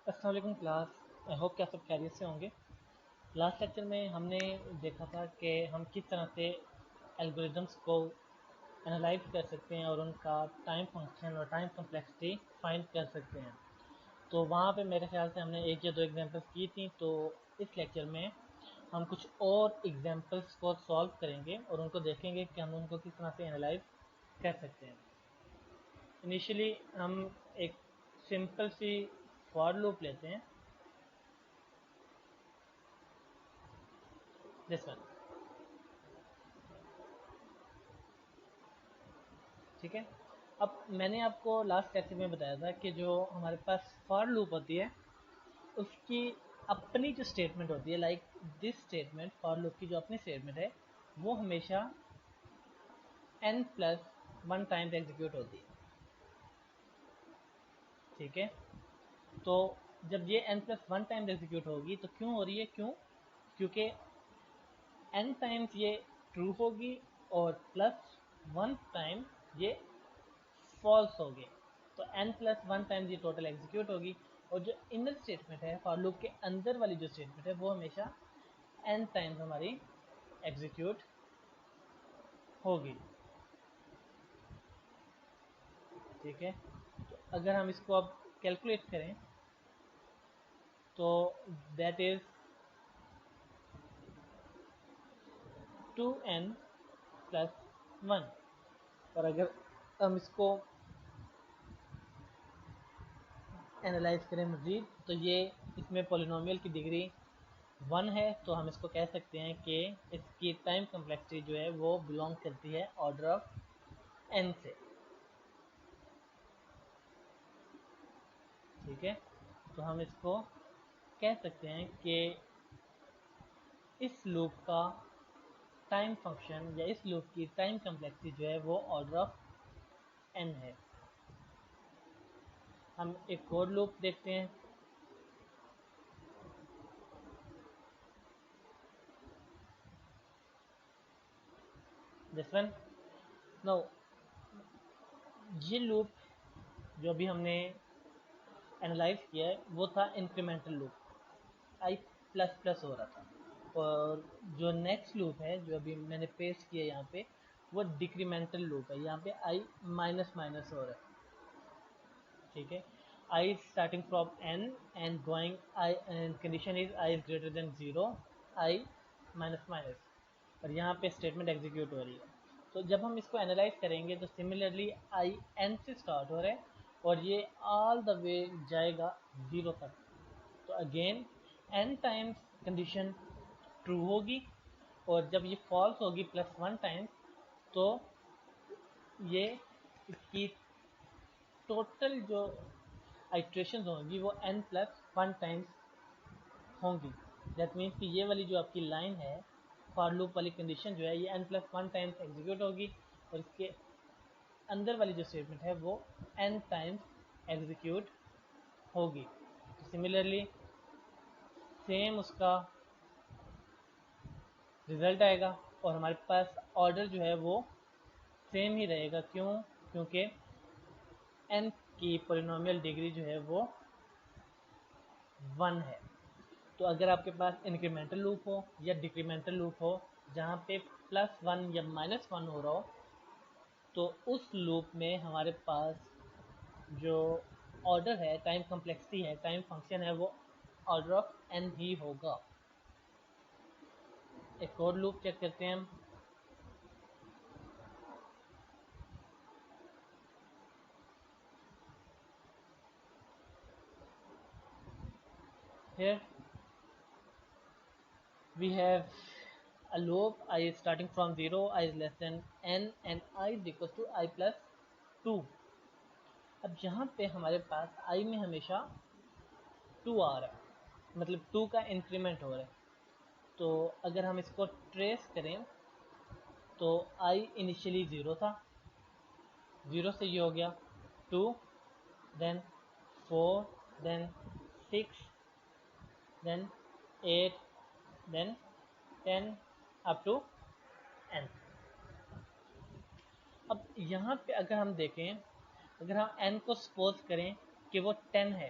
अस्सलाम वालेकुम class. I hope कि आप सब खैरियत से होंगे। लास्ट लेक्चर में हमने देखा था कि हम किस तरह से एल्गोरिदम्स को एनालाइज कर सकते हैं और उनका टाइम फंक्शन और टाइम कम्प्लेक्सिटी फाइंड कर सकते हैं। तो वहाँ पे मेरे ख्याल से हमने एक या दो एग्जांपल्स की थी। तो इस लेक्चर में हम कुछ और एग्जांपल्स को सॉल्व करेंगे और उनको देखेंगे कि हम उनको किस तरह से एनालाइज कर सकते हैं। इनिशियली हम एक सिंपल सी फॉर लूप लेते हैं, दिस वन। ठीक है। अब मैंने आपको लास्ट लेक्चर में बताया था कि जो हमारे पास फॉर लूप होती है उसकी अपनी जो स्टेटमेंट होती है, like this statement, for loop की जो अपनी स्टेटमेंट है वो हमेशा n+1 टाइम्स एग्जीक्यूट होती है। ठीक है। तो जब ये n+1 टाइम्स एग्जीक्यूट होगी तो क्यों हो रही है, क्योंकि n टाइम्स ये ट्रू होगी और +1 टाइम ये फॉल्स हो गए। तो n+1 टाइम्स ये टोटल एग्जीक्यूट होगी और जो इनर स्टेटमेंट है फॉर लूप के अंदर वाली जो स्टेटमेंट है वो हमेशा n टाइम्स हमारी एग्जीक्यूट होगी। ठीक है। तो अगर हम इसको अब कैलकुलेट करें तो दैट इज 2n+1। और अगर हम इसको एनालाइज करें मज़ीद तो ये इसमें पॉलिनोमियल की डिग्री 1 है, तो हम इसको कह सकते हैं कि इसकी टाइम कम्प्लेक्सिटी जो है वो बिलोंग करती है ऑर्डर ऑफ n से। ठीक है। तो हम इसको कह सकते हैं कि इस लूप का टाइम फंक्शन या इस लूप की टाइम कम्प्लेक्सिटी जो है वो ऑर्डर ऑफ n है। हम एक और लूप देखते हैं। This one. नो, ये लूप जो भी हमने एनालाइज किया है वो था इंक्रीमेंटल लूप, i++ हो रहा था। और जो नेक्स्ट लूप है जो अभी मैंने पेस्ट किया यहाँ पे वो डिक्रीमेंटल लूप है, यहाँ पे i---- हो रहा है। ठीक है। I starting from n and going I, and condition is I is greater than 0, i---- और यहाँ पे स्टेटमेंट एग्जीक्यूट हो रही है। तो जब हम इसको एनालाइज करेंगे तो सिमिलरली i n से स्टार्ट हो रहा है और ये ऑल द वे जाएगा 0 तक। तो again n times condition true होगी और जब ये फॉल्स होगी +1 टाइम्स तो ये इसकी टोटल जो आइट्रेशन होंगी वो n+1 टाइम्स होंगी। दैट मीन्स कि ये वाली जो आपकी लाइन है फॉर लूप वाली कंडीशन जो है ये n+1 टाइम्स एग्जीक्यूट होगी और इसके अंदर वाली जो स्टेटमेंट है वो n टाइम्स एग्जीक्यूट होगी। तो सिमिलरली सेम उसका रिजल्ट आएगा और हमारे पास ऑर्डर जो है वो सेम ही रहेगा। क्योंकि n की पॉलिनोमियल डिग्री जो है वो 1 है। तो अगर आपके पास इंक्रीमेंटल लूप हो या डिक्रीमेंटल लूप हो जहाँ पे +1 या -1 हो रहा हो तो उस लूप में हमारे पास जो ऑर्डर है, टाइम कम्प्लेक्सिटी है, टाइम फंक्शन है वो ऑर्डर ऑफ n ही होगा। एक और लूप चेक करते हैं हम। Here we have a loop I is starting from 0, I is less than n and I is equal to i+2। अब यहाँ पे हमारे पास i में हमेशा 2 आ रहा है, मतलब 2 का इंक्रीमेंट हो रहा है। तो अगर हम इसको ट्रेस करें तो i इनिशियली 0 था, 0 से ये हो गया 2, then 4, then 6, then 8, then 10 up to n। अब यहाँ पे अगर हम देखें, अगर हम n को सपोज करें कि वो 10 है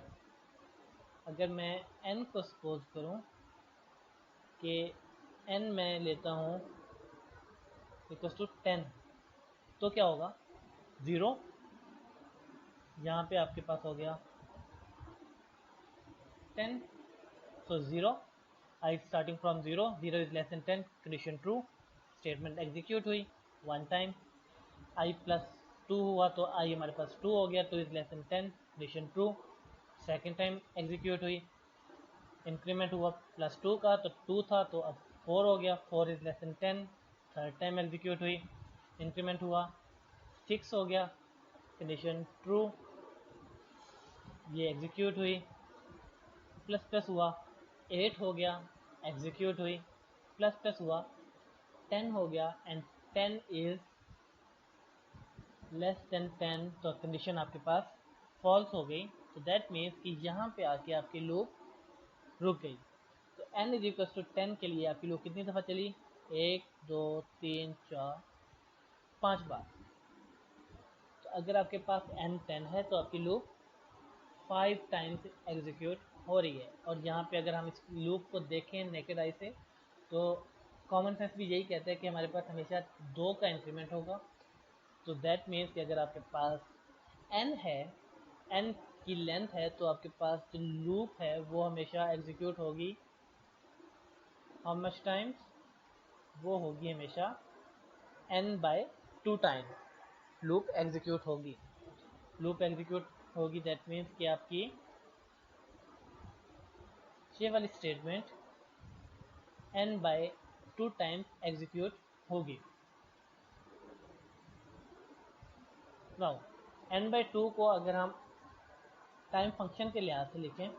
अगर मैं n को सपोज करूं कि n मैं लेता हूं इक्वल्स टू 10, तो क्या होगा? 0, यहाँ पे आपके पास हो गया 10, so 0, I starting from 0, 0 is less than 10, condition true, statement execute हुई 1 टाइम। I प्लस 2 हुआ तो I हमारे पास 2 हो गया, 2 is less then 10, condition true. Second time execute हुई, इंक्रीमेंट हुआ प्लस 2 का तो 2 था तो अब 4 हो गया, 4 is less then 10। Third time execute हुई, इंक्रीमेंट हुआ 6 हो गया, कंडीशन ट्रू, ये एग्जीक्यूट हुई, प्लस प्लस हुआ 8 हो गया, एग्जीक्यूट हुई, प्लस प्लस हुआ 10 हो गया, एंड 10 इज लेस देन 10, तो कंडीशन आपके पास फॉल्स हो गई। तो दैट मीन्स कि यहाँ पे आके आपकी लूप रुक गई। तो n इज इक्वल टू 10 के लिए आपकी लूप कितनी दफ़ा चली? 1 2 3 4 5 बार। तो अगर आपके पास n 10 है तो आपकी लूप 5 टाइम्स एग्जीक्यूट हो रही है। और यहाँ पे अगर हम इस लूप को देखें नेकेड आई से तो कॉमन सेंस भी यही कहता है कि हमारे पास हमेशा 2 का इंक्रीमेंट होगा। तो दैट मीन्स कि अगर आपके पास n है, n की लेंथ है, तो आपके पास जो लूप है वो हमेशा एग्जीक्यूट होगी हाउ मच टाइम्स? वो होगी हमेशा n/2 टाइम्स लूप एग्जीक्यूट होगी। लूप एग्जीक्यूट होगी दैट मीन्स कि आपकी ये वाली स्टेटमेंट n/2 टाइम्स एग्जीक्यूट होगी। नाउ n/2 को अगर हम टाइम फंक्शन के लिहाज से लिखें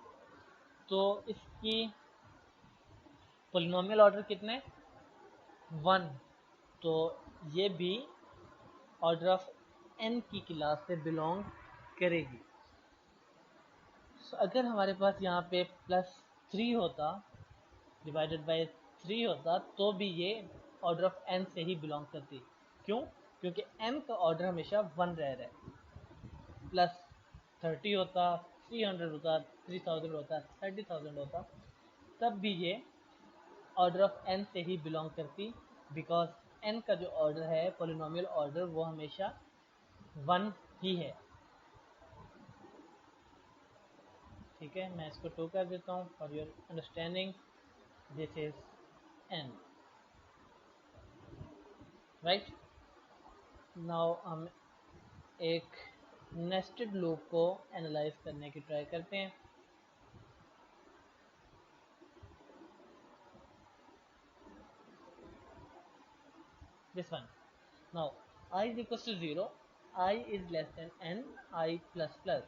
तो इसकी पोलिनोमियल ऑर्डर कितने? 1, तो ये भी ऑर्डर ऑफ n की क्लास से बिलोंग करेगी। अगर हमारे पास यहाँ पे +3 होता, डिवाइडेड बाय 3 होता, तो भी ये ऑर्डर ऑफ n से ही बिलोंग करती। क्यों? क्योंकि n का ऑर्डर हमेशा 1 रह रहा है। +30 होता, 300 होता, 3000 होता, 30,000 होता, तब भी ये ऑर्डर ऑफ n से ही बिलोंग करती, बिकॉज n का जो ऑर्डर है पोलिनोमियल ऑर्डर वो हमेशा 1 ही है। ठीक है, मैं इसको 2 कर देता हूँ for your understanding. This is n, right. Now हम एक नेस्टेड लूप को एनालाइज करने की ट्राई करते हैं। This one, now I is equals to 0, I is less than n, I plus plus।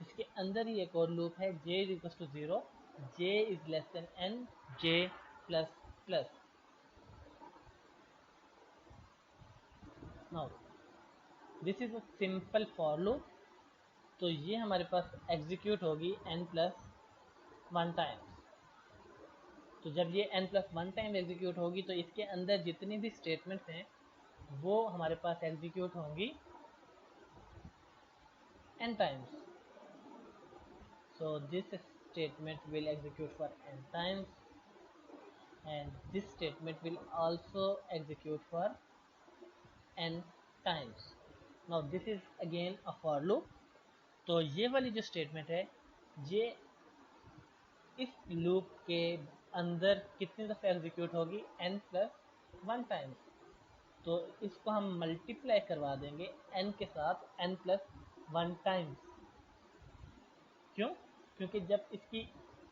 इसके अंदर ही एक और लूप है j is equals to 0, j is less than n, j plus plus। Now this is a simple for loop, तो ये हमारे पास execute होगी n plus 1 times. तो जब ये n प्लस 1 टाइम एग्जीक्यूट होगी तो इसके अंदर जितनी भी स्टेटमेंट्स हैं वो हमारे पास एग्जीक्यूट होंगी n times. So this statement will execute for n times, and this statement will also execute for n times. Now this is again a for loop। तो ये वाली जो स्टेटमेंट है ये इस लूप के अंदर कितनी दफ़ा एग्जीक्यूट होगी? n plus 1 times. तो इसको हम मल्टीप्लाई करवा देंगे n के साथ n प्लस 1 टाइम्स। क्यों? क्योंकि जब इसकी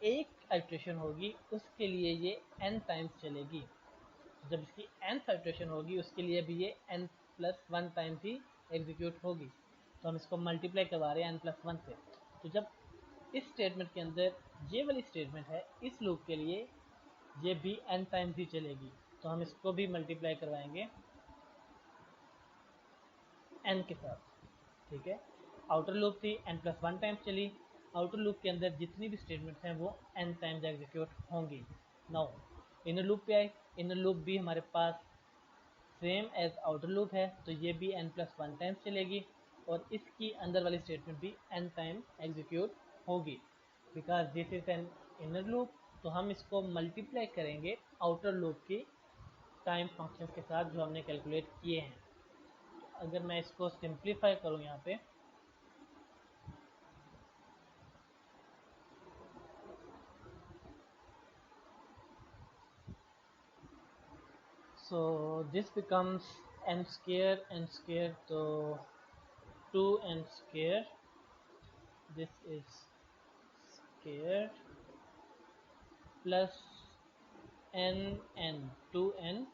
एक आइट्रेशन होगी उसके लिए ये n टाइम्स चलेगी, जब इसकी nth आइट्रेशन होगी उसके लिए भी ये n प्लस 1 टाइम्स ही एग्जीक्यूट होगी। तो हम इसको मल्टीप्लाई करवा रहे हैं n प्लस 1 से। तो जब इस स्टेटमेंट के अंदर ये वाली स्टेटमेंट है इस लूप के लिए ये भी n टाइम्स ही चलेगी, तो हम इसको भी मल्टीप्लाई करवाएंगे n के साथ। ठीक है, आउटर लूप थी n प्लस 1 टाइम्स चली, आउटर लूप के अंदर जितनी भी स्टेटमेंट्स हैं वो n टाइम्स एग्जीक्यूट होंगी। नाउ इनर लूप पे आए, इनर लूप भी हमारे पास सेम एज आउटर लूप है, तो ये भी n प्लस 1 टाइम्स चलेगी और इसकी अंदर वाली स्टेटमेंट भी n टाइम एग्जीक्यूट होगी। Because this is an inner loop, तो हम इसको मल्टीप्लाई करेंगे आउटर लूप की टाइम फंक्शंस के साथ जो हमने कैलकुलेट किए हैं। अगर मैं इसको सिंप्लीफाई करूँ यहाँ पे, so this becomes n square, तो 2n square, this is square plus n 2n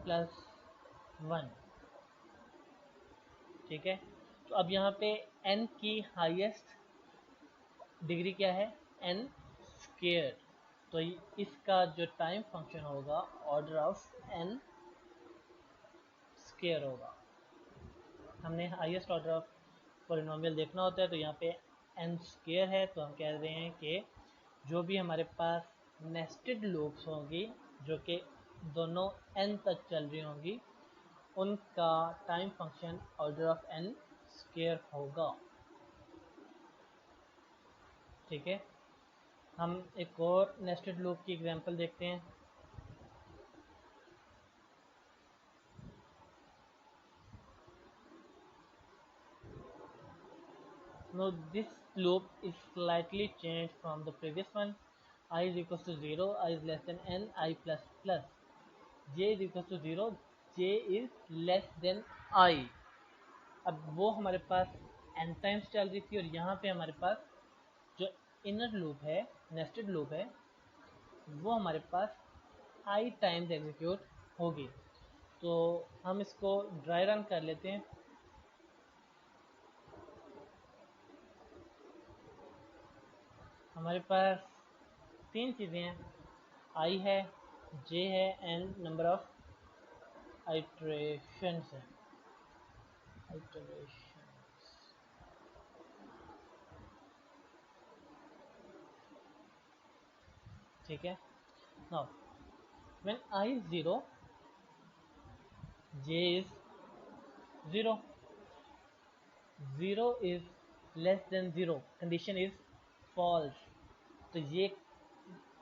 plus 1। ठीक है, तो अब यहाँ पे n की हाईएस्ट डिग्री क्या है, n स्क्वायर, तो इसका जो टाइम फंक्शन होगा ऑर्डर ऑफ n स्क्वायर होगा। हमने हाईएस्ट ऑर्डर ऑफ पॉलिनोमियल देखना होता है, तो यहाँ पे n स्क्वायर है, तो हम कह रहे हैं कि जो भी हमारे पास नेस्टेड लूप्स होंगी जो कि दोनों n तक चल रही होंगी, उनका time function order of n square होगा। ठीक है, हम एक और नेस्टेड लूप की एग्जांपल देखते हैं। Now this loop is slightly changed from the previous one. I is equals to 0, I is less than n, I plus plus. J is equals to 0, J is less than I। अब वो हमारे पास n times चल रही थी और यहाँ पे हमारे पास जो इनर लूप है, नेस्टेड लूप है, वो हमारे पास i टाइम्स एग्जीक्यूट होगी। तो हम इसको ड्राई रन कर लेते हैं। हमारे पास तीन चीज़ें हैं, i है, j है एंड नंबर ऑफ आइट्रेशंस हैं। ठीक है, now when i is 0, j is 0, 0 is less than 0, condition is false, तो ये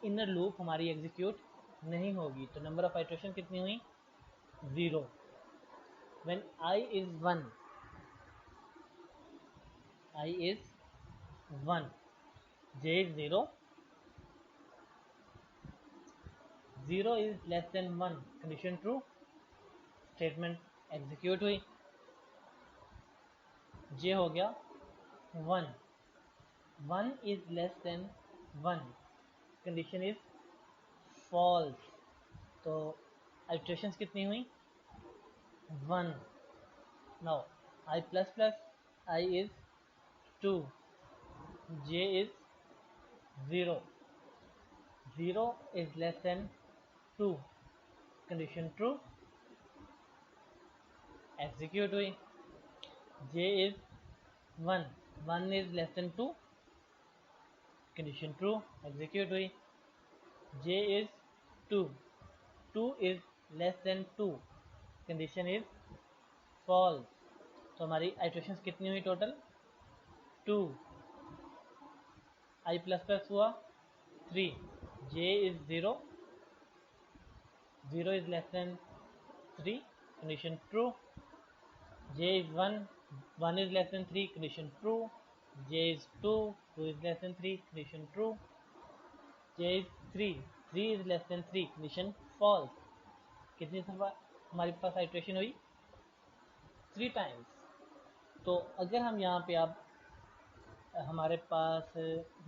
इनर लूप हमारी एग्जीक्यूट नहीं होगी। तो नंबर ऑफ आइट्रेशन कितनी हुई, 0। When i is 1, i is 1, j is 0, 0 is less than 1, condition true, statement execute हुई, j हो गया 1, 1 is less than 1, condition is false, तो आइट्रेशंस कितनी हुई, 1। Now i plus plus, i is 2, j is 0, 0 is less than 2, condition true, execute हुई, j is 1, 1 is less than 2, condition true, execute हुई, j is 2, 2 is less than 2, condition is false, तो हमारी iterations कितनी हुई total, 2, i plus plus हुआ 3, j is 0, 0 is less than 3, condition true, j is 1, 1 is less than 3, condition true, j is 2, 2 is less than 3, condition true, j is 3, 3 is less than 3, condition false। कितनी दफा हमारे पास iteration हुई, 3 times. तो अगर हम यहाँ पे आप हमारे पास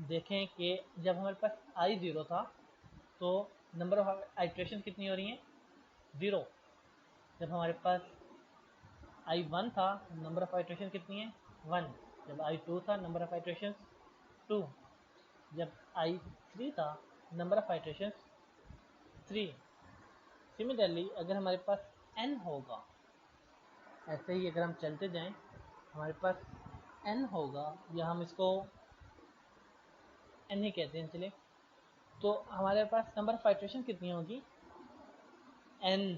देखें कि जब हमारे पास i 0 था तो नंबर ऑफ आइट्रेशन कितनी हो रही हैं, 0। जब हमारे पास i 1 था, नंबर ऑफ आइट्रेशन कितनी है, 1। जब i 2 था, नंबर ऑफ आइट्रेशन 2। जब i 3 था, नंबर ऑफ आइट्रेशन 3। सिमिलरली अगर हमारे पास n होगा, ऐसे ही अगर हम चलते जाएं, हमारे पास n होगा, या हम इसको n ही कहते हैं चले, तो हमारे पास नंबर ऑफ आइट्रेशन कितनी होगी, n।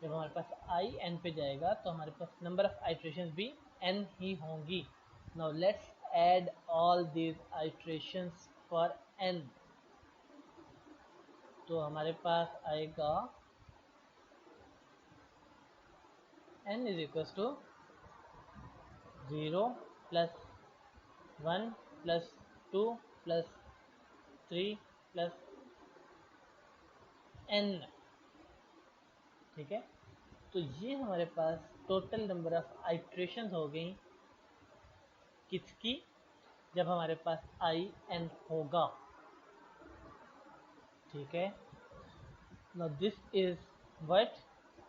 जब हमारे पास आई एन पे जाएगा तो हमारे पास नंबर ऑफ आइट्रेशंस भी एन ही होंगी। Now let's add all these iterations for n. तो हमारे पास आएगा n is equal to 0 plus 1 plus 2 plus 3 plus n। ठीक है, तो ये हमारे पास टोटल नंबर ऑफ आइट्रेशंस हो गई किसकी, जब हमारे पास आई एन होगा। ठीक है, now this is what,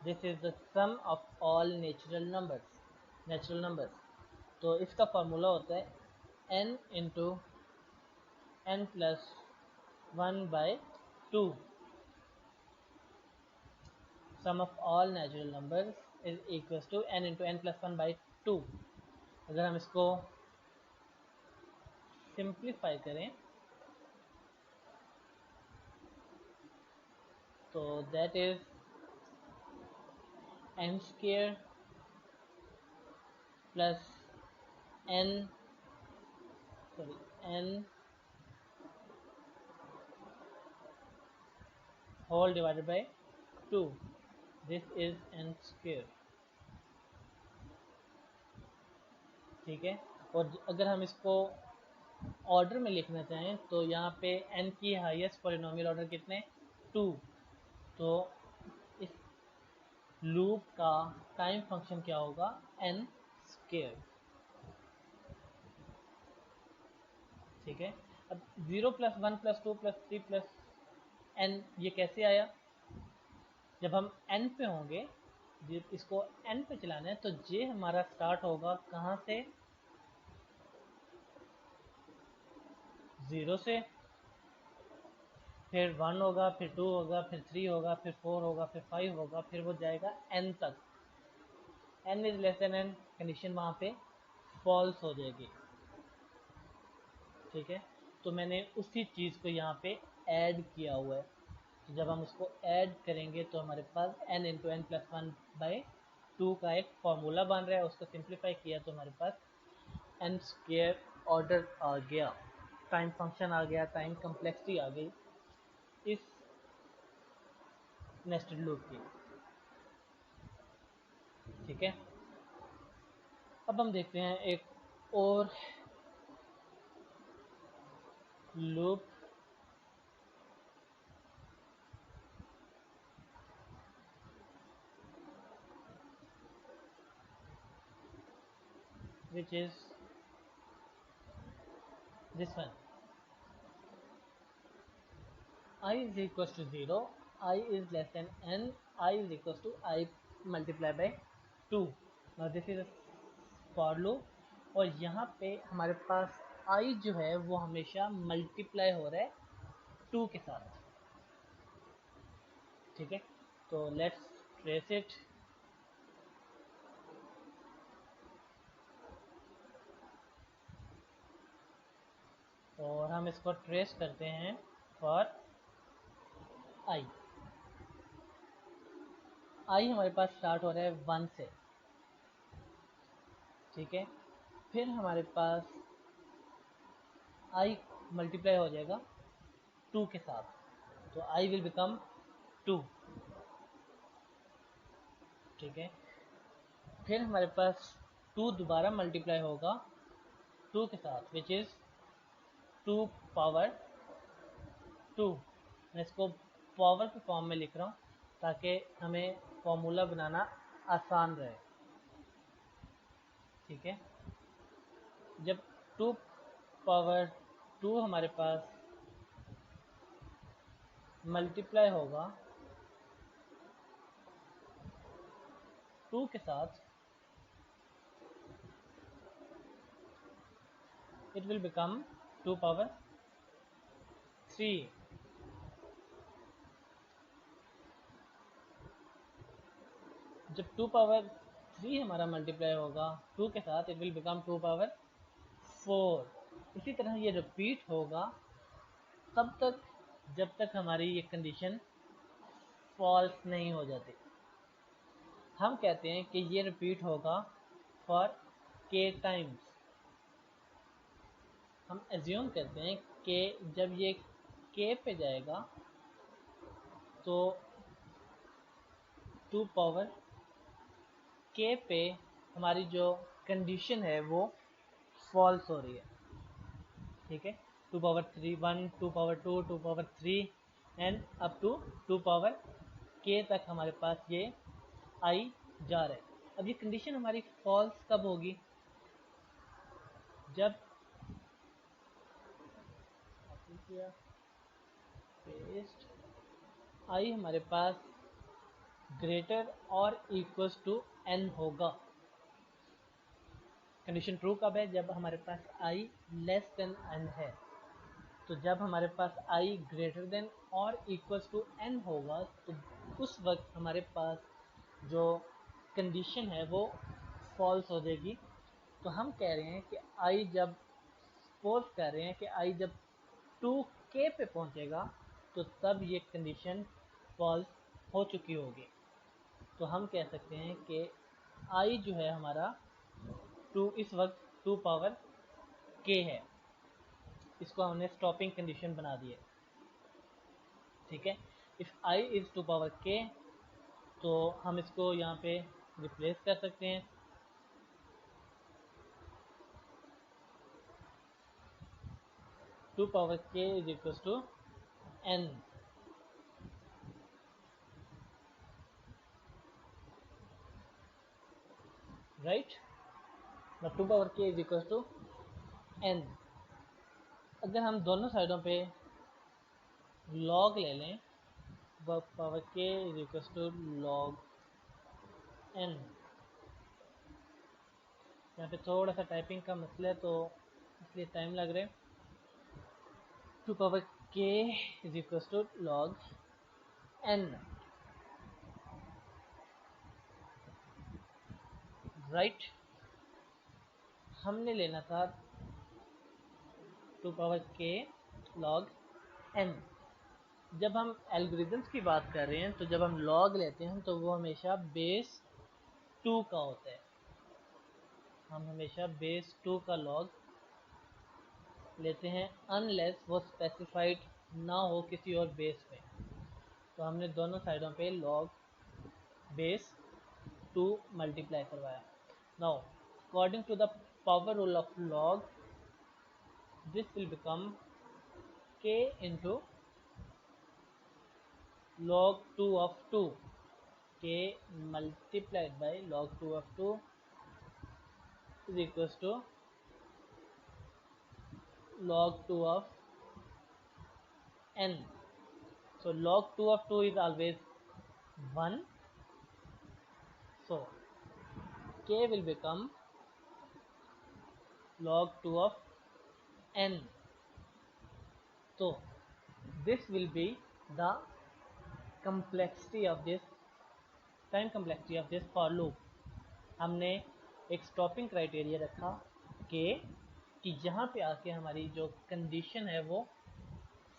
this is the sum of all natural numbers। तो इसका फार्मूला होता है n into n plus 1/2। Sum of all natural numbers is equal to n into n plus 1/2। अगर हम इसको सिंप्लीफाई करें तो that is n square plus n whole divided by 2। This is n square. ठीक है, और अगर हम इसको ऑर्डर में लिखना चाहें तो यहाँ पे n की हाईएस्ट पॉलिनोमियल ऑर्डर कितने, 2। तो इस लूप का टाइम फंक्शन क्या होगा, n स्क्वायर। ठीक है, अब 0 plus 1 plus 2 plus 3 plus n ये कैसे आया, जब हम n पे होंगे, जब इसको n पे चलाना है तो जे हमारा स्टार्ट होगा कहाँ से, 0 से, फिर 1 होगा, फिर 2 होगा, फिर 3 होगा, फिर 4 होगा, फिर 5 होगा, फिर वो जाएगा n तक। n is less than n condition वहाँ पे फॉल्स हो जाएगी। ठीक है, तो मैंने उसी चीज़ को यहाँ पे ऐड किया हुआ है। तो जब हम उसको ऐड करेंगे तो हमारे पास n इंटू एन प्लस 1/2 का एक फॉर्मूला बन रहा है। उसको सिंप्लीफाई किया तो हमारे पास n स्क्वायर ऑर्डर आ गया, टाइम फंक्शन आ गया, टाइम कम्प्लेक्सिटी आ गई इस नेस्टेड लूप की। ठीक है, अब हम देखते हैं एक और loop which is this one, I is equals to 0, I is less than n, I is equals to I multiply by 2। now this is a for loop और यहाँ पे हमारे पास I जो है वो हमेशा मल्टीप्लाई हो रहा है 2 के साथ। ठीक है, तो लेट्स ट्रेस इट। और हम इसको ट्रेस करते हैं फॉर आई। आई हमारे पास स्टार्ट हो रहा है 1 से। ठीक है, फिर हमारे पास आई मल्टीप्लाई हो जाएगा 2 के साथ, तो आई विल बिकम 2। ठीक है, फिर हमारे पास 2 दोबारा मल्टीप्लाई होगा 2 के साथ विच इज़ 2 पावर 2। मैं इसको पावर के फॉर्म में लिख रहा हूँ ताकि हमें फॉर्मूला बनाना आसान रहे। ठीक है, जब 2 पावर 2 हमारे पास मल्टीप्लाई होगा 2 के साथ, इट विल बिकम 2 पावर 3। जब 2 पावर 3 हमारा मल्टीप्लाई होगा 2 के साथ, इट विल बिकम 2 पावर 4। इसी तरह ये रिपीट होगा तब तक जब तक हमारी ये कंडीशन फॉल्स नहीं हो जाती। हम कहते हैं कि ये रिपीट होगा फॉर k टाइम्स। हम एज्यूम करते हैं कि जब ये k पे जाएगा तो 2 पावर k पे हमारी जो कंडीशन है वो फॉल्स हो रही है। ठीक है, 2 power 3 1, 2 power 2, 2 power 3 and up to 2 power k तक हमारे पास ये आई जा रहा है। अब ये कंडीशन हमारी फॉल्स कब होगी? जब पेस्ट आई हमारे पास ग्रेटर और इक्वल्स टू n होगा। कंडीशन ट्रू कब है? जब हमारे पास आई लेस देन n है। तो जब हमारे पास आई ग्रेटर देन और इक्वल्स टू n होगा तो उस वक्त हमारे पास जो कंडीशन है वो फॉल्स हो जाएगी। तो हम कह रहे हैं कि आई जब सपोज कर रहे हैं कि आई जब 2k पे पहुंचेगा तो तब ये कंडीशन फॉल्स हो चुकी होगी। तो हम कह सकते हैं कि आई जो है हमारा 2 इस वक्त 2 पावर k है। इसको हमने स्टॉपिंग कंडीशन बना दी है। ठीक है, if I is 2 power k तो हम इसको यहाँ पे रिप्लेस कर सकते हैं। Two power k is equal to n। Right, two power k is equal to n। अगर हम दोनों साइडों पे लॉग ले लें, power k is equal to log n। यहाँ पे थोड़ा सा टाइपिंग का मसला है तो इसलिए टाइम लग रहा है। Two power k is equal to log n। Right, हमने लेना था 2 पावर k लॉग n। जब हम एल्गोरिदम्स की बात कर रहे हैं तो जब हम लॉग लेते हैं तो वो हमेशा बेस 2 का होता है। हम हमेशा बेस 2 का लॉग लेते हैं अनलेस वो स्पेसिफाइड ना हो किसी और बेस पे। तो हमने दोनों साइडों पे लॉग बेस 2 मल्टीप्लाई करवाया। Now according to the power rule of log this will become k into log 2 of 2, k multiplied by log 2 of 2 is equals to log 2 of n. So log 2 of 2 is always 1, so k will become log 2 of n. So this will be the complexity of this time complexity of this for loop. हमने एक stopping criteria रखा कि जहाँ पे आके हमारी जो condition है वो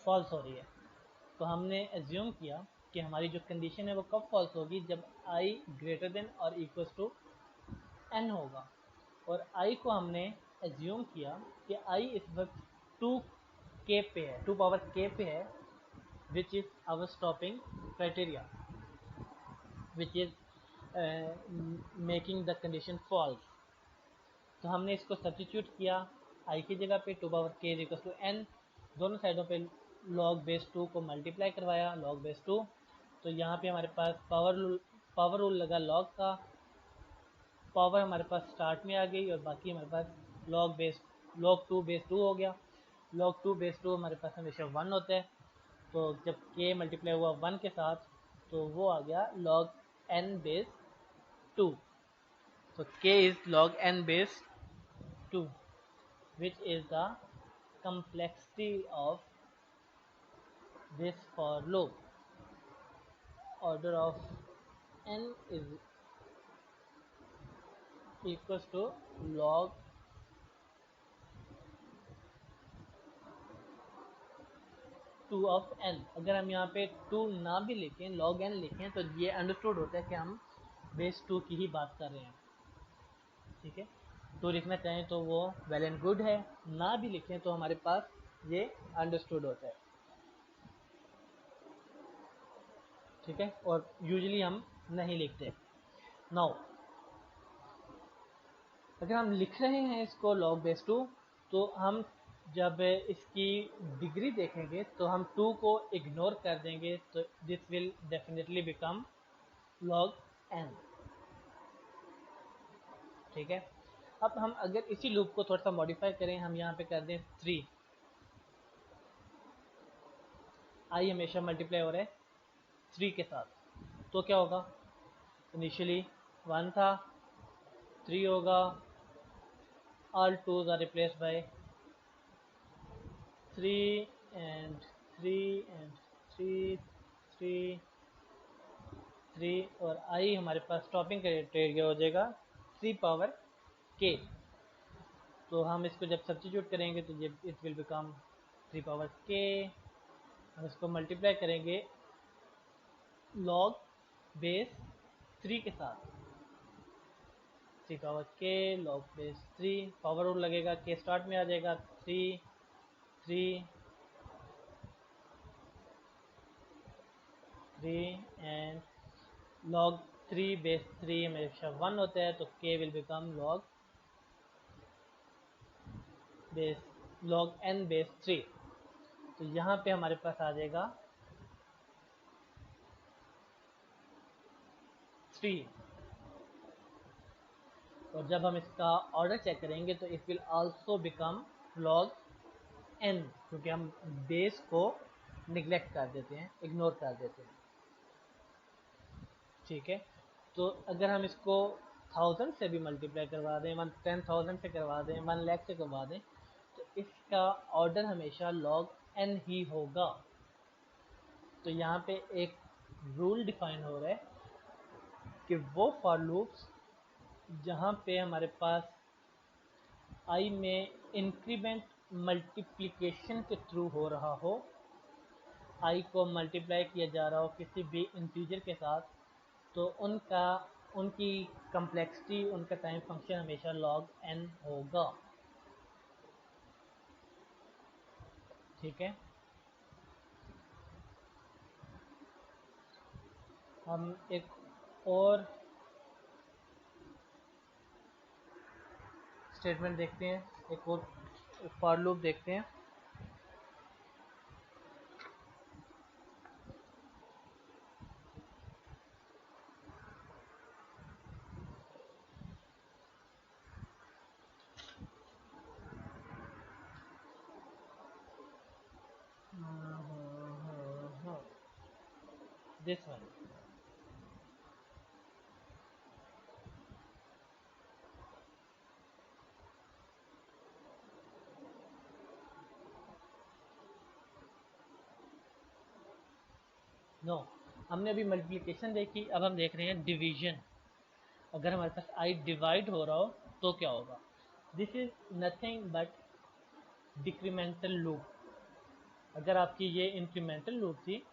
फॉल्स हो रही है। तो हमने एज्यूम किया कि हमारी जो कंडीशन है वो कब फॉल्स होगी? जब आई ग्रेटर देन और इक्वल्स टू n होगा। और आई को हमने एज्यूम किया कि आई इस वक्त 2k पे है, 2 पावर k पे है, which is our stopping criteria, which is making the condition false. तो हमने इसको सब्स्टिट्यूट किया आई की जगह पे 2 power k equal to n। दोनों साइडों पे log बेस 2 को मल्टीप्लाई करवाया log बेस 2। तो यहाँ पे हमारे पास पावर रूल लगा log का, पावर हमारे पास स्टार्ट में आ गई और बाकी हमारे पास log 2 बेस 2 हो गया। log 2 बेस 2 हमारे पास हमेशा 1 होता है। तो जब k मल्टीप्लाई हुआ 1 के साथ तो वो आ गया log n base 2। So k is log n base 2, which is the complexity of this for loop. Order of n is equals to log 2 of n। अगर हम यहाँ पे 2 ना भी लिखें log n लिखें तो ये अंडरस्टूड होता है कि हम बेस 2 की ही बात कर रहे हैं। ठीक है, 2 लिखना चाहें तो वो वेल एंड गुड है, ना भी लिखें तो हमारे पास ये अंडरस्टूड होता है। ठीक है, और यूजुअली हम नहीं लिखते। नाउ अगर हम लिख रहे हैं इसको log बेस 2, तो हम जब इसकी डिग्री देखेंगे तो हम 2 को इग्नोर कर देंगे, तो this will definitely become log n। ठीक है, अब हम अगर इसी लूप को थोड़ा सा मॉडिफाई करें, हम यहाँ पे कर दें 3, i हमेशा मल्टीप्लाई हो रहा है 3 के साथ, तो क्या होगा, इनिशियली 1 था, 3 होगा, all 2's are replaced by 3 and 3 and 3 3 3, और i हमारे पास स्टॉपिंग क्राइटेरिया हो जाएगा 3 पावर k। तो हम इसको जब सब्स्टिट्यूट करेंगे तो ये it will become 3 power k। हम इसको मल्टीप्लाई करेंगे log बेस 3 के साथ, 3 power k log base 3, power rule लगेगा, k स्टार्ट में आ जाएगा, 3 3 3 एंड log 3 बेस 3 हमेशा 1 होता है, तो k will become log n base 3। तो यहाँ पे हमारे पास आ जाएगा 3, और जब हम इसका ऑर्डर चेक करेंगे तो it will also become log n, क्योंकि हम बेस को निगलेक्ट कर देते हैं, इग्नोर कर देते हैं। ठीक है, तो अगर हम इसको 1000 से भी मल्टीप्लाई करवा दें, 10,000 से करवा दें, 1 लाख से करवा दें, तो इसका ऑर्डर हमेशा log n ही होगा। तो यहाँ पे एक रूल डिफाइन हो रहा है कि वो फॉर लूप्स जहाँ पे हमारे पास i में इंक्रीमेंट मल्टीप्लिकेशन के थ्रू हो रहा हो, i को मल्टीप्लाई किया जा रहा हो किसी भी इंटीजर के साथ, तो उनकी कम्प्लेक्सिटी, उनका टाइम फंक्शन हमेशा log n होगा। ठीक है, हम एक और स्टेटमेंट देखते हैं, एक और फॉर लूप देखते हैं। दिस वन, नो, हमने अभी मल्टीप्लिकेशन देखी, अब हम देख रहे हैं डिवीजन। अगर हमारे पास i डिवाइड हो रहा हो तो क्या होगा। This is nothing but decremental loop. अगर आपकी ये इंक्रीमेंटल लूप थी,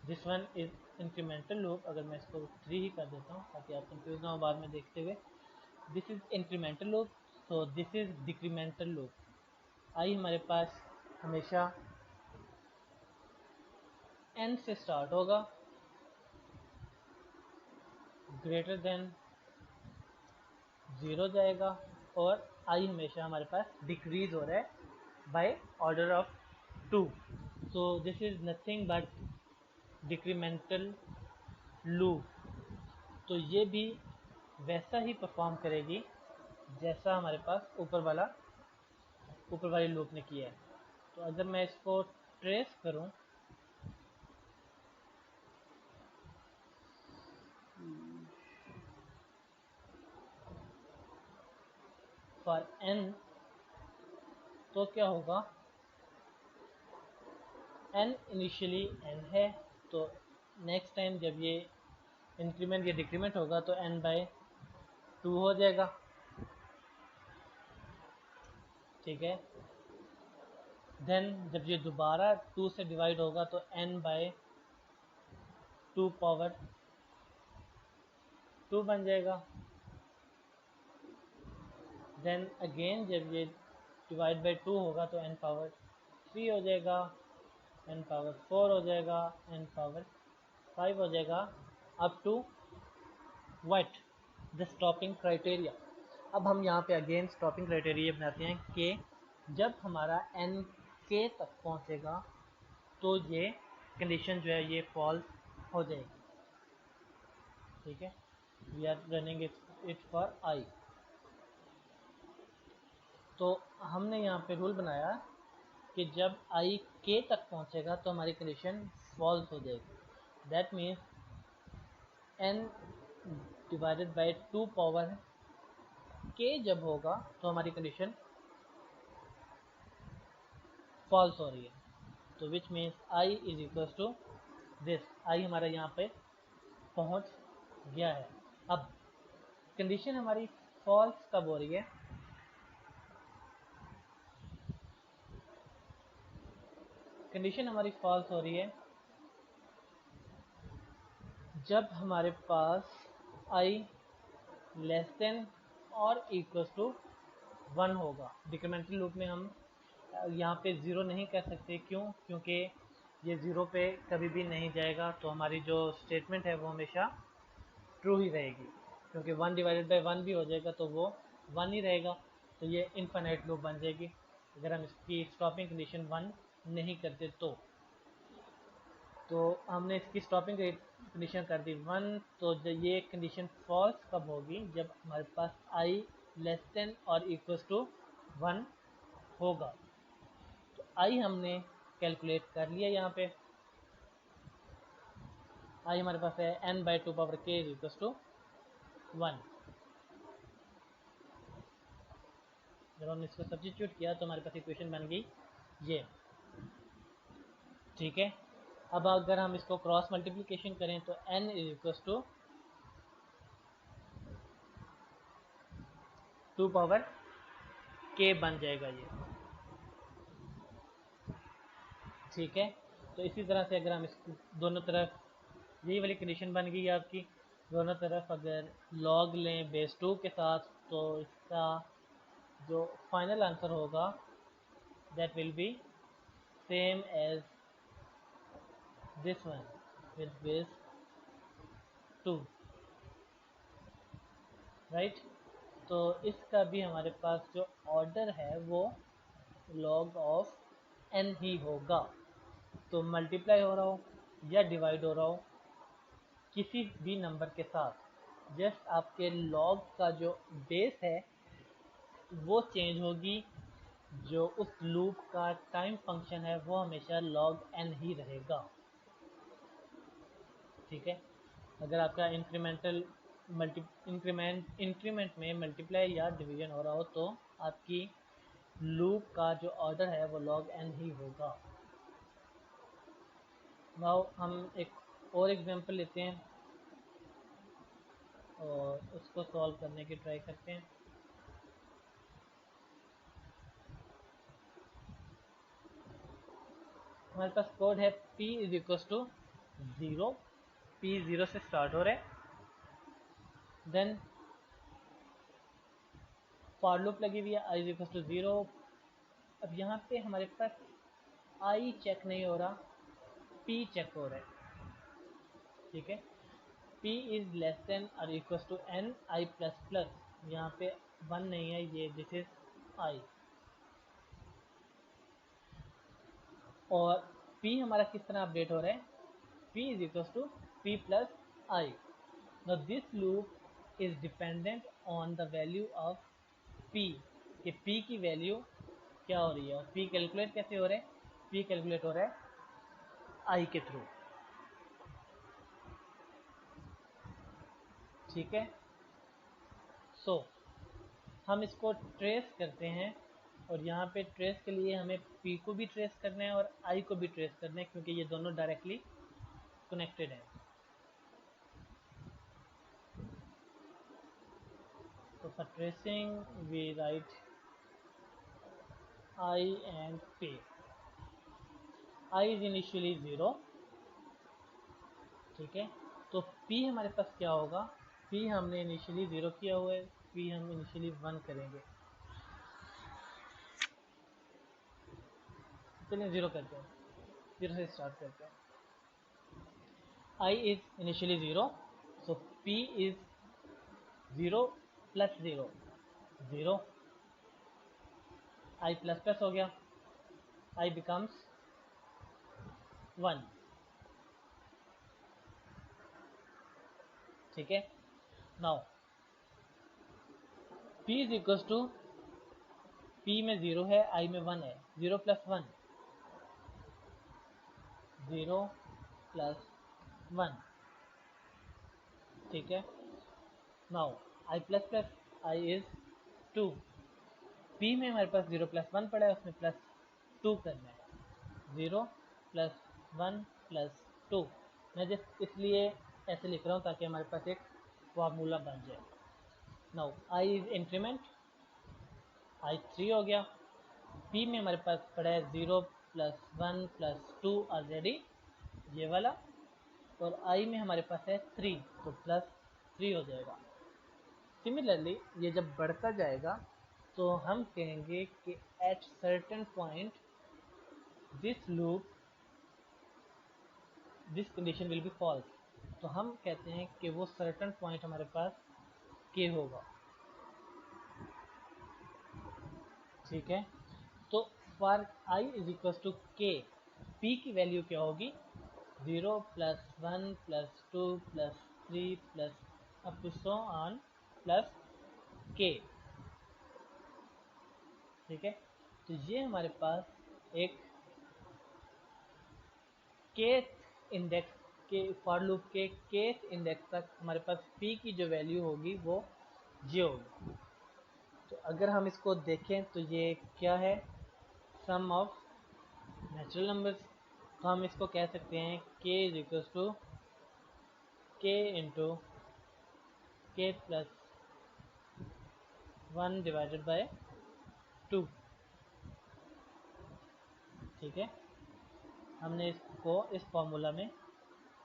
this one is incremental loop, अगर मैं इसको 3 ही कर देता हूँ ताकि आप कंफ्यूज ना हो बाद में देखते हुए, this is incremental loop, so this is decremental loop. I हमारे पास हमेशा n से स्टार्ट होगा, ग्रेटर देन 0 जाएगा, और आई हमेशा हमारे पास डिक्रीज हो रहा है by order of 2। So this is nothing but decremental loop. तो ये भी वैसा ही परफॉर्म करेगी जैसा हमारे पास ऊपर वाली लूप ने किया है। तो अगर मैं इसको ट्रेस करूं, फॉर n, तो क्या होगा, n इनिशियली n है, तो नेक्स्ट टाइम जब ये इंक्रीमेंट या डिक्रीमेंट होगा तो n बाय 2 हो जाएगा। ठीक है, देन जब ये दोबारा 2 से डिवाइड होगा तो n बाय 2 पावर 2 बन जाएगा। देन अगेन जब ये डिवाइड बाई 2 होगा तो n पावर 3 हो जाएगा, n पावर 4 हो जाएगा, n पावर 5 हो जाएगा, up to what the stopping criteria. अब हम यहाँ पे अगेन स्टॉपिंग क्राइटेरिया बनाते हैं कि जब हमारा n k तक पहुँचेगा तो ये कंडीशन जो है ये फॉल्स हो जाएगी। ठीक है, we are running it for i। तो हमने यहाँ पे रूल बनाया कि जब i k तक पहुँचेगा तो हमारी कंडीशन फॉल्स हो जाएगी। That means n divided by 2 power k जब होगा तो हमारी कंडीशन फॉल्स हो रही है। तो which means i is equal to this, i हमारा यहाँ पे पहुँच गया है। अब कंडीशन हमारी फॉल्स कब हो रही है? कंडीशन हमारी फॉल्स हो रही है जब हमारे पास i लेस देन और इक्वल टू 1 होगा। डिक्रीमेंटल लूप में हम यहाँ पे 0 नहीं कर सकते, क्यों? क्योंकि ये 0 पे कभी भी नहीं जाएगा, तो हमारी जो स्टेटमेंट है वो हमेशा ट्रू ही रहेगी, क्योंकि 1 डिवाइडेड बाई 1 भी हो जाएगा तो वो 1 ही रहेगा। तो ये इनफाइनाइट लूप बन जाएगी अगर हम इसकी स्टॉपिंग कंडीशन 1 नहीं करते तो हमने इसकी स्टॉपिंग कंडीशन कर दी 1। तो ये कंडीशन फॉल्स कब होगी? जब हमारे पास i लेस देन और इक्वल टू 1 होगा। तो i हमने कैलकुलेट कर लिया यहाँ पे, i हमारे पास है n by 2 power k equal to 1। जब हमने इसको सब्स्टिट्यूट किया तो हमारे पास इक्वेशन बन गई ये। ठीक है, अब अगर हम इसको क्रॉस मल्टीप्लिकेशन करें तो n is equal to 2 power k बन जाएगा ये। ठीक है, तो इसी तरह से अगर हम इस दोनों तरफ, यही वाली कंडीशन बन गई आपकी, दोनों तरफ अगर log लें बेस 2 के साथ तो इसका जो फाइनल आंसर होगा that will be same as this one with base 2, right. तो इसका भी हमारे पास जो ऑर्डर है वो log ऑफ n ही होगा। तो मल्टीप्लाई हो रहा हो या डिवाइड हो रहा हो किसी भी नंबर के साथ, जस्ट आपके log का जो बेस है वो चेंज होगी, जो उस लूप का टाइम फंक्शन है वो हमेशा log n ही रहेगा। ठीक है, अगर आपका इंक्रीमेंट में मल्टीप्लाई या डिवीजन हो रहा हो तो आपकी लूप का जो ऑर्डर है वो log n ही होगा। नाउ हम एक और एग्जांपल लेते हैं और उसको सॉल्व करने की ट्राई करते हैं। हमारे पास कोड है p is equal to 0, p 0 से स्टार्ट हो रहा है। देन फॉर लूप लगी हुई है i इज इक्वल टू 0। अब यहाँ पे हमारे पास i चेक नहीं हो रहा, p चेक हो रहा है। ठीक है, p इज लेस देन और equal to n i plus plus, यहाँ पे 1 नहीं है, ये दिस इज i। और p हमारा किस तरह अपडेट हो रहा है? p is equal to p plus i। Now this loop is dependent on the value of p, कि p की वैल्यू क्या हो रही है और p कैलकुलेट कैसे हो रहा है? p कैलकुलेट हो रहा है i के थ्रू। ठीक है, सो हम इसको ट्रेस करते हैं और यहाँ पे ट्रेस के लिए हमें p को भी ट्रेस करना है और i को भी ट्रेस करना है, क्योंकि ये दोनों डायरेक्टली कनेक्टेड हैं। तो for tracing we write i and p। i is initially 0। ठीक है, तो p हमारे पास क्या होगा? पी हमने इनिशियली 0 किया हुआ है, पी हम इनिशियली 1 करेंगे। चलिए 0 करते हैं, 0 से स्टार्ट करते हैं। I is initially 0, so P is 0 plus 0, 0, I plus plus हो गया, I becomes 1, ठीक है। Now P is equals to, P में 0 है, I में 1 है, 0 plus 1, 0 plus 1, ठीक है। Now I plus plus I is 2, P में हमारे पास 0 plus 1 पड़ा है, उसमें प्लस 2 करना है, 0 plus 1 plus 2। मैं जस्ट इसलिए ऐसे लिख रहा हूँ ताकि हमारे पास एक फार्मूला बन जाए। Now I is increment, I 3 हो गया, P में हमारे पास पड़ा है 0 plus 1 plus 2 ऑलरेडी, ये वाला, और I में हमारे पास है 3, तो प्लस 3 हो जाएगा। सिमिलरली ये जब बढ़ता जाएगा तो हम कहेंगे कि at certain point this loop, this condition will be false. तो हम कहते हैं कि वो सर्टेन पॉइंट हमारे पास के होगा, ठीक है। तो for I is equal to K, P की वैल्यू क्या होगी, 0 plus 1 plus 2 plus 3 plus up to so on plus K, ठीक है। तो ये हमारे पास एक केथ इंडेक्स के, फॉर लूप के केथ इंडेक्स तक हमारे पास p की जो वैल्यू होगी वो ये होगी। तो अगर हम इसको देखें तो ये क्या है, सम ऑफ नेचुरल नंबर्स। तो हम इसको कह सकते हैं k इज इक्वल टू के इंटू के प्लस 1 डिवाइडेड बाय 2, ठीक है। हमने इसको इस फॉर्मूला में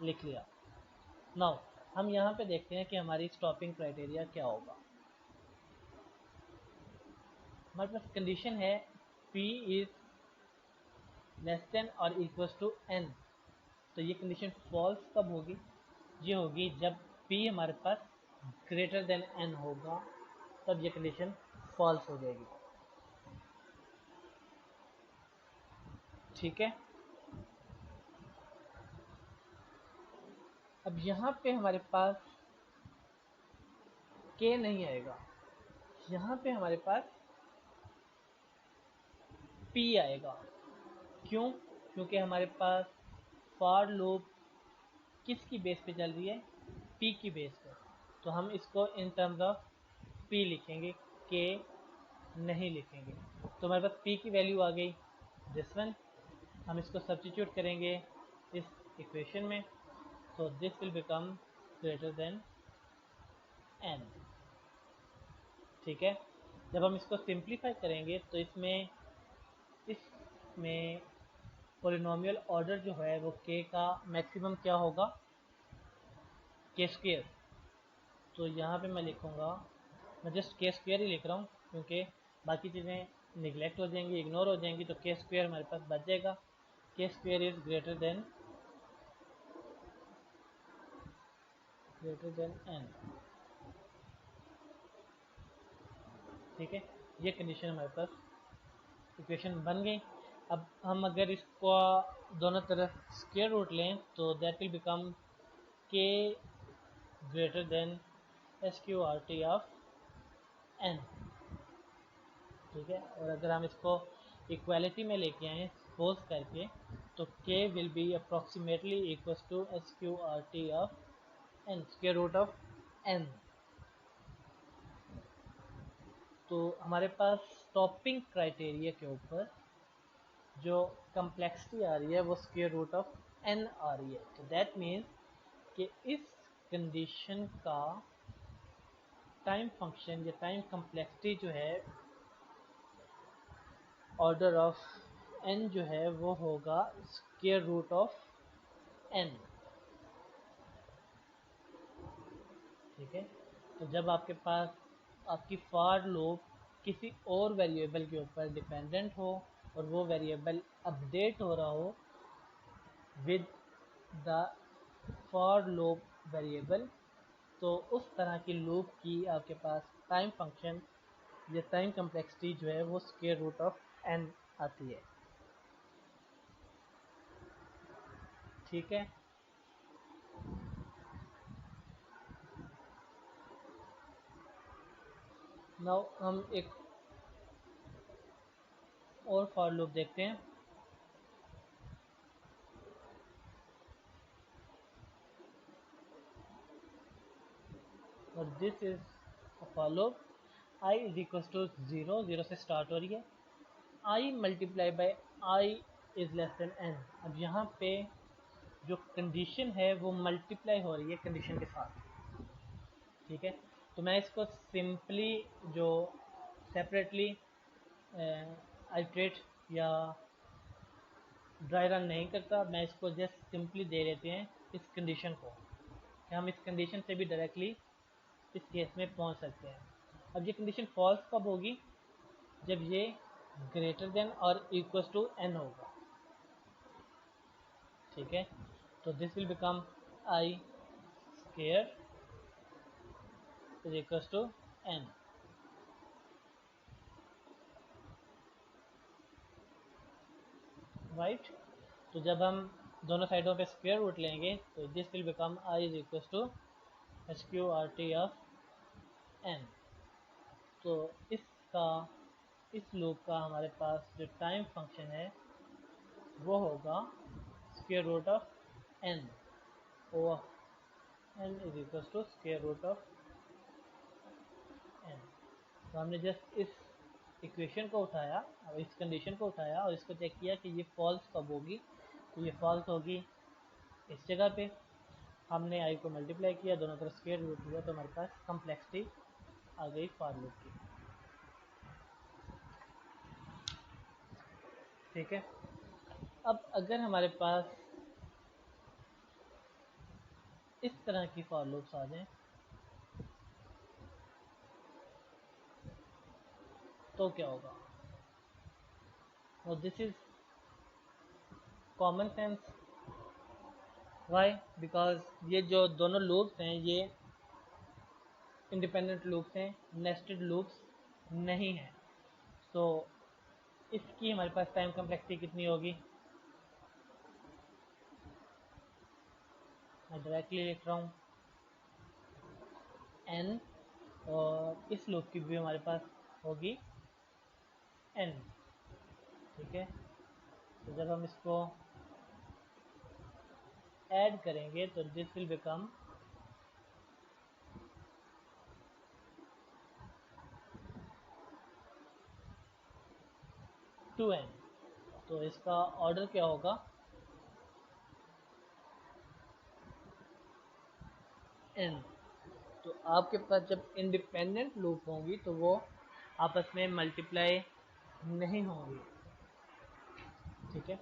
लिख लिया। नाउ हम यहाँ पे देखते हैं कि हमारी स्टॉपिंग क्राइटेरिया क्या होगा। हमारे पास कंडीशन है p इज लेस देन और इक्वल टू n। तो ये कंडीशन फॉल्स कब होगी, ये होगी जब p हमारे पास ग्रेटर देन n होगा, तब ये कंडीशन फॉल्स हो जाएगी, ठीक है। अब यहाँ पे हमारे पास k नहीं आएगा, यहाँ पे हमारे पास p आएगा। क्यों, क्योंकि हमारे पास फॉर लूप किसकी बेस पे चल रही है, p की बेस पे। तो हम इसको इन टर्म्स ऑफ p लिखेंगे, k नहीं लिखेंगे। तो हमारे पास p की वैल्यू आ गई दिस वन, हम इसको सब्स्टिट्यूट करेंगे इस इक्वेशन में, तो this will become greater than n, ठीक है। जब हम इसको सिंप्लीफाई करेंगे तो इसमें पॉलिनोमियल ऑर्डर जो है वो k का मैक्सिमम क्या होगा, k स्क्वायर। तो यहाँ पे मैं लिखूँगा, मैं जस्ट k स्क्वायर ही लिख रहा हूँ क्योंकि बाकी चीज़ें निगलेक्ट हो जाएंगी, इग्नोर हो जाएंगी, तो k स्क्वायर हमारे पास बच जाएगा। k square is greater than n, ठीक है। ये कंडीशन हमारे पास इक्वेशन बन गई। अब हम अगर इसको दोनों तरफ स्क्वायर रूट लें तो that will become k greater than SQRT of n, ठीक है। और अगर हम इसको इक्वालिटी में लेके आए सपोज करके, तो k will be approximately equal to SQRT of n, square root of n। तो हमारे पास स्टॉपिंग क्राइटेरिया के ऊपर जो कम्प्लेक्सिटी आ रही है वो स्क्वायर रूट ऑफ n आ रही है। तो दैट मीन्स कि इस कंडीशन का टाइम फंक्शन या टाइम कम्प्लेक्सिटी जो है ऑर्डर ऑफ n जो है वो होगा स्क्वायर रूट ऑफ n, ठीक है। तो जब आपके पास आपकी फॉर लूप किसी और वेरिएबल के ऊपर डिपेंडेंट हो और वो वेरिएबल अपडेट हो रहा हो with the for loop variable, तो उस तरह की लूप की आपके पास टाइम फंक्शन या टाइम कम्प्लेक्सिटी जो है वो स्क्वायर रूट ऑफ n आती है। ठीक है, नाउ हम एक और फॉर लूप देखते हैं। और this is for loop i is equal to 0, 0 से स्टार्ट हो रही है, i multiply by i is less than n। अब यहाँ पे जो कंडीशन है वो मल्टीप्लाई हो रही है कंडीशन के साथ। ठीक है, तो मैं इसको सिंपली जो सेपरेटली आइट्रेट या ड्राई रन नहीं करता, मैं इसको जस्ट सिंपली दे देते हैं इस कंडीशन को कि हम इस कंडीशन से भी डायरेक्टली इस केस में पहुंच सकते हैं। अब ये कंडीशन फॉल्स कब होगी? जब ये ग्रेटर देन और इक्वल टू n होगा। ठीक है, तो this will become i square is equal to n। Right, तो जब हम दोनों साइडों पे स्क्वायर रूट लेंगे तो this will become i is equal to sqrt of n। तो इस लूप का हमारे पास जो टाइम फंक्शन है वो होगा square root of n, O n is equal to square root of n। तो हमने जस्ट इस इक्वेशन को उठाया और इस कंडीशन को उठाया और इसको चेक किया कि ये फॉल्स कब होगी। तो ये फॉल्स होगी इस जगह पे। हमने i को मल्टीप्लाई किया, दोनों तरफ स्क्वायर रूट लिया, तो हमारे पास कम्प्लेक्सिटी आ गई फॉर लूप की। ठीक है, अब अगर हमारे पास इस तरह की फॉर लूप्स आ जाएं तो क्या होगा? और this is common sense. Why? Because ये जो दोनों लूप्स हैं ये इंडिपेंडेंट लूप्स हैं, नेस्टेड लूप्स नहीं हैं। तो इसकी हमारे पास टाइम कम्प्लेक्सिटी कितनी होगी? मैं डायरेक्टली लिख रहा हूँ n, और इस लूप की भी हमारे पास होगी n। ठीक है, तो जब हम इसको ऐड करेंगे तो दिस विल बिकम 2n। तो इसका ऑर्डर क्या होगा? n। तो आपके पास जब इंडिपेंडेंट लूप होंगी तो वो आपस में मल्टीप्लाई नहीं होंगी। ठीक है,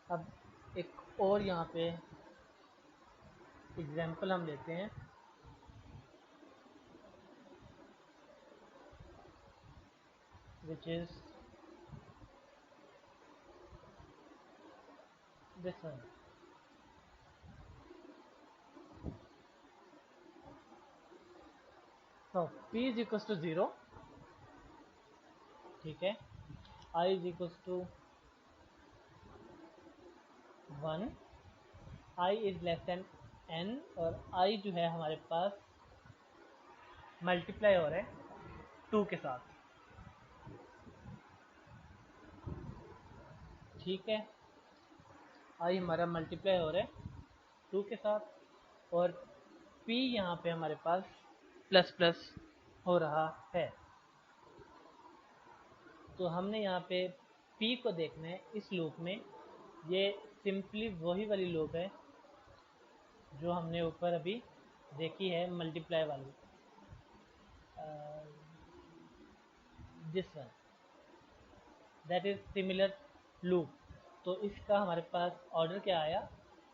अब एक और यहाँ पे एग्जाम्पल हम लेते हैं। Which is this one. तो p इज इक्वल टू 0। ठीक है, i is equal to 1, i is less than n, और i जो है हमारे पास मल्टीप्लाई हो रहा है 2 के साथ। ठीक है, i हमारा मल्टीप्लाई हो रहा है 2 के साथ, और p यहाँ पे हमारे पास प्लस प्लस हो रहा है। तो हमने यहाँ पे p को देखना है इस लूप में। ये सिंपली वही वाली लूप है जो हमने ऊपर अभी देखी है, मल्टीप्लाई वाली, this one, that is similar loop. तो इसका हमारे पास ऑर्डर क्या आया?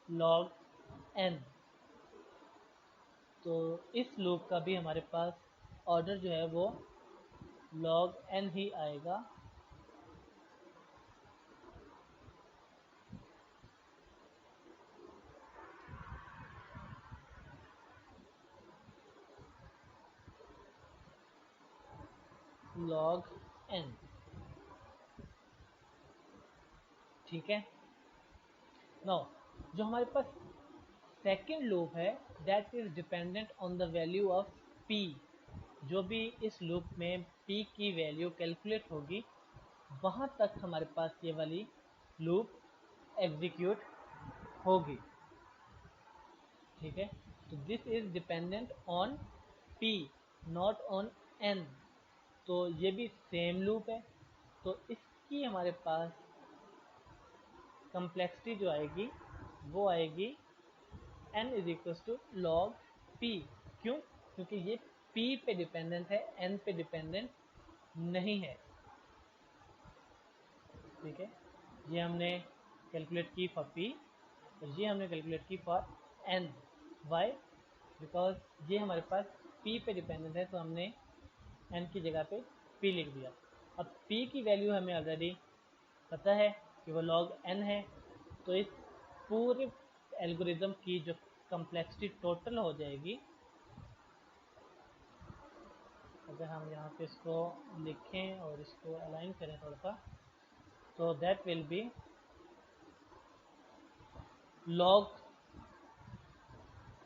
log n। तो इस लूप का भी हमारे पास ऑर्डर जो है वो log n ही आएगा। log n, ठीक है। नाउ जो हमारे पास सेकेंड लूप है that is dependent on the value of p। जो भी इस लूप में p की वैल्यू कैलकुलेट होगी वहां तक हमारे पास ये वाली लूप एग्जीक्यूट होगी, ठीक है। तो this is dependent on p not on n। तो ये भी सेम लूप है, तो इसकी हमारे पास कम्प्लेक्सिटी जो आएगी वो आएगी n is equals to log p। क्यों? क्योंकि ये p पे डिपेंडेंट है, n पे डिपेंडेंट नहीं है, ठीक है। ये हमने कैलकुलेट की फॉर p और ये हमने कैलकुलेट की फॉर n। वाई? बिकॉज ये हमारे पास p पे डिपेंडेंट है, तो हमने n की जगह पे p लिख दिया। अब p की वैल्यू हमें ऑलरेडी पता है कि वो log n है, तो इस पूरे एल्गोरिदम की जो कम्प्लेक्सिटी टोटल हो जाएगी, अगर हम यहाँ पे इसको लिखें और इसको अलाइन करें थोड़ा सा, तो that will B log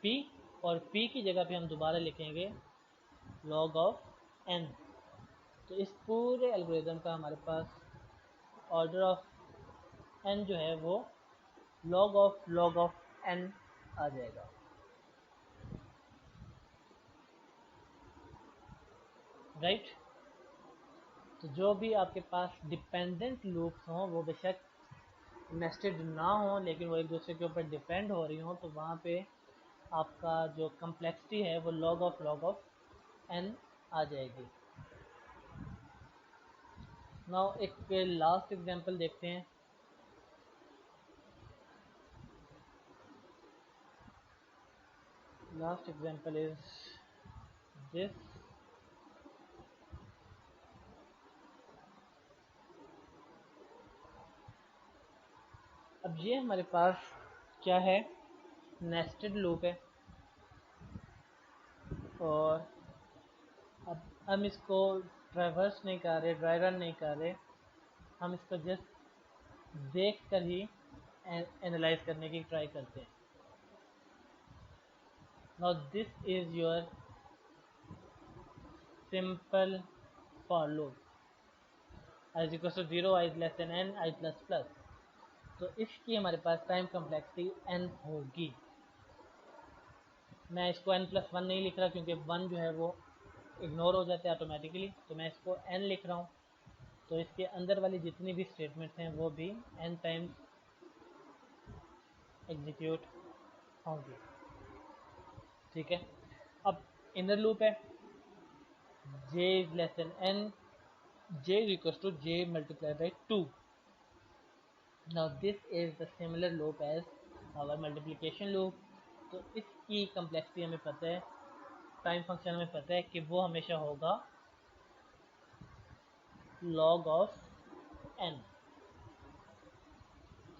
p और p की जगह पे हम दोबारा लिखेंगे log ऑफ n। तो इस पूरे एल्गोरिदम का हमारे पास ऑर्डर ऑफ n जो है वो log ऑफ n आ जाएगा, राइट। तो जो भी आपके पास डिपेंडेंट लूप्स हों वो बेशक नेस्टेड ना हो, लेकिन वो एक दूसरे के ऊपर डिपेंड हो रही हो, तो वहाँ पे आपका जो कम्प्लेक्सिटी है वो log ऑफ n आ जाएगी। नाउ एक लास्ट एग्जांपल देखते हैं। Last example is this. अब ये हमारे पास क्या है, नेस्टेड लूप है, और अब हम इसको ट्रैवर्स नहीं कर रहे, ड्राई रन नहीं कर रहे, हम इसको जस्ट देख कर ही एनालाइज करने की ट्राई करते हैं। Now this is your simple for loop i equal to 0, i less than n, i plus plus. तो इसकी हमारे पास टाइम कम्प्लेक्सिटी n होगी। मैं इसको n प्लस वन नहीं लिख रहा क्योंकि वन जो है वो इग्नोर हो जाता है ऑटोमेटिकली, तो मैं इसको n लिख रहा हूँ। तो इसके अंदर वाली जितनी भी स्टेटमेंट्स हैं वो भी n टाइम्स एग्जीक्यूट होंगी, ठीक है। अब इनर लूप है j is less than n, j is equal to j multiply by 2। Now this is the similar loop as our multiplication loop. तो इसकी कम्प्लेक्सिटी हमें पता है, टाइम फंक्शन हमें पता है कि वो हमेशा होगा log ऑफ n,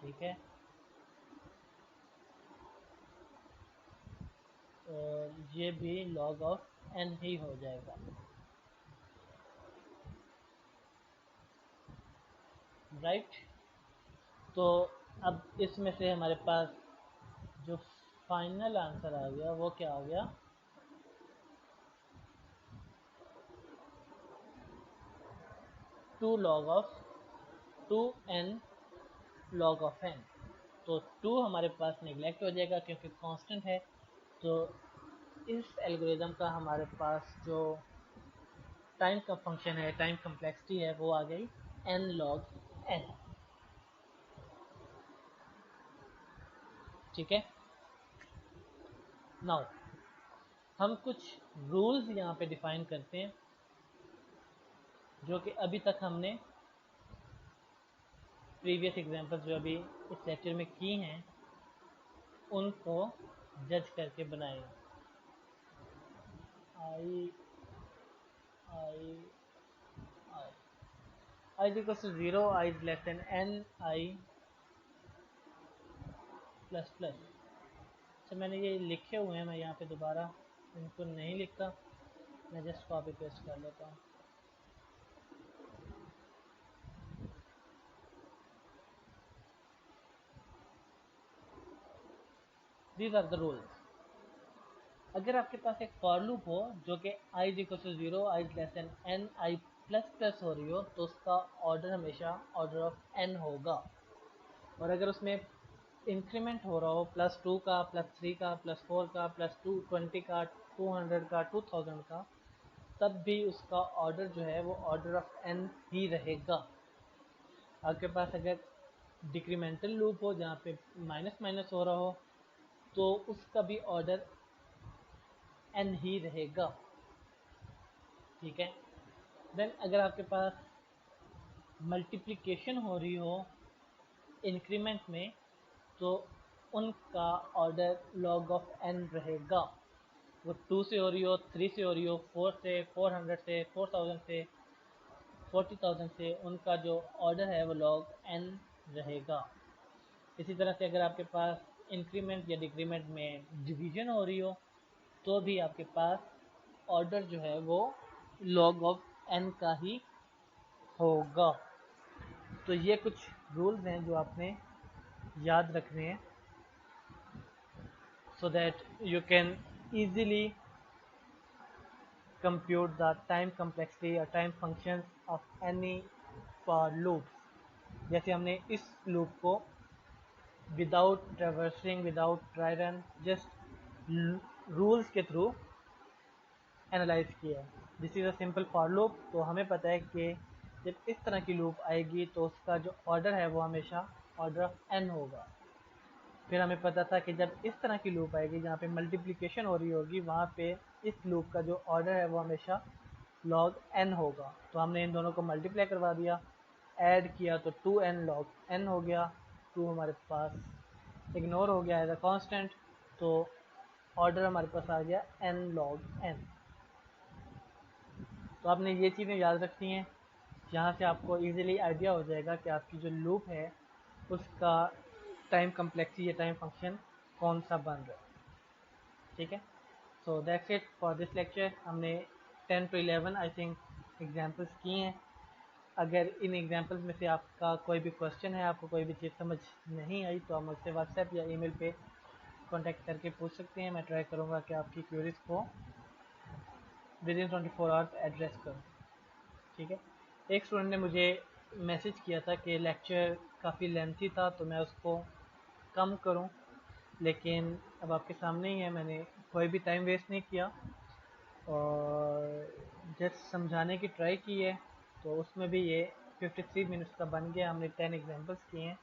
ठीक है। और ये भी log ऑफ n ही हो जाएगा, राइट। तो अब इसमें से हमारे पास जो फाइनल आंसर आ गया वो क्या आ गया, 2 log of 2n log of n। तो 2 हमारे पास नेग्लेक्ट हो जाएगा क्योंकि कांस्टेंट है। तो इस एल्गोरिदम का हमारे पास जो टाइम का फंक्शन है, टाइम कम्प्लेक्सिटी है, वो आ गई n log n, ठीक है। नाउ हम कुछ रूल्स यहाँ पे डिफाइन करते हैं जो कि अभी तक हमने प्रीवियस एग्जांपल्स जो अभी इस लेक्चर में की हैं उनको जज करके बनाए। I I I I is equal to 0, I is less than N I plus plus. अच्छा मैंने ये लिखे हुए हैं, मैं यहाँ पे दोबारा इनको नहीं लिखता, मैं जस्ट कॉपी पेस्ट कर लेता हूँ। These are the rules. अगर आपके पास एक फॉर लूप हो जो कि I is equal to 0, I is less than N I plus plus हो रही हो, तो उसका ऑर्डर हमेशा ऑर्डर ऑफ एन होगा। और अगर उसमें इंक्रीमेंट हो रहा हो +2 का, +3 का, +4 का, +220 का, 200 का, 2000 का, तब भी उसका ऑर्डर जो है वो ऑर्डर ऑफ एन ही रहेगा। आपके पास अगर डिक्रीमेंटल लूप हो जहाँ पे माइनस माइनस हो रहा हो, तो उसका भी ऑर्डर एन ही रहेगा। ठीक है। देन अगर आपके पास मल्टीप्लिकेशन हो रही हो इंक्रीमेंट में, तो उनका ऑर्डर लॉग ऑफ एन रहेगा। वो 2 से हो रही हो, 3 से हो रही हो, 4 से, 400 से, 4000 से, 40,000 से, उनका जो ऑर्डर है वो लॉग एन रहेगा। इसी तरह से अगर आपके पास इंक्रीमेंट या डिक्रीमेंट में डिवीजन हो रही हो, तो भी आपके पास ऑर्डर जो है वो लॉग ऑफ एन का ही होगा। तो ये कुछ रूल्स हैं जो आपने याद रखने हैं, so that you can easily compute the time complexity or time functions of any for loops। जैसे हमने इस लूप को without traversing, without try run, just rules के थ्रू एनालाइज किया है। This is a simple for loop. तो हमें पता है कि जब इस तरह की लूप आएगी तो उसका जो ऑर्डर है वो हमेशा ऑर्डर ऑफ एन होगा। फिर हमें पता था कि जब इस तरह की लूप आएगी जहाँ पे मल्टीप्लिकेशन हो रही होगी, वहाँ पे इस लूप का जो ऑर्डर है वो हमेशा लॉग एन होगा। तो हमने इन दोनों को मल्टीप्लाई करवा दिया, ऐड किया तो 2n लॉग एन हो गया। 2 हमारे पास इग्नोर हो गया एज अ कांस्टेंट, तो ऑर्डर हमारे पास आ गया n लॉग n। तो आपने ये चीज़ें याद रखनी हैं, जहाँ से आपको इजीली आइडिया हो जाएगा कि आपकी जो लूप है उसका टाइम कम्प्लेक्सिटी या टाइम फंक्शन कौन सा बन रहा है। ठीक है। So that's it for this lecture. हमने 10 to 11 आई थिंक एग्जांपल्स किए हैं। अगर इन एग्जांपल्स में से आपका कोई भी क्वेश्चन है, आपको कोई भी चीज़ समझ नहीं आई, तो आप मुझसे व्हाट्सएप या ईमेल पे कांटेक्ट करके पूछ सकते हैं। मैं ट्राई करूँगा कि आपकी क्वेरीज को विद इन 24 आवर्स एड्रेस करूँ। ठीक है। एक स्टूडेंट ने मुझे मैसेज किया था कि लेक्चर काफ़ी लेंथी था तो मैं उसको कम करूं, लेकिन अब आपके सामने ही है, मैंने कोई भी टाइम वेस्ट नहीं किया और जस्ट समझाने की ट्राई की है। तो उसमें भी ये 53 मिनट्स का बन गया। हमने 10 एग्जांपल्स किए हैं।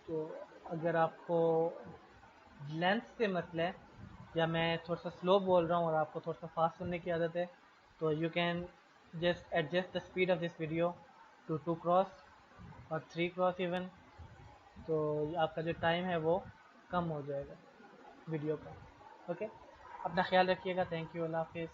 तो अगर आपको लेंथ से मतलब है या मैं थोड़ा सा स्लो बोल रहा हूँ और आपको थोड़ा सा फास्ट सुनने की आदत है, तो you can just adjust the speed of this video to 2 cross और 3 क्रॉस इवन। तो आपका जो टाइम है वो कम हो जाएगा वीडियो का। ओके, अपना ख्याल रखिएगा। थैंक यू, अल्लाह हाफिज़।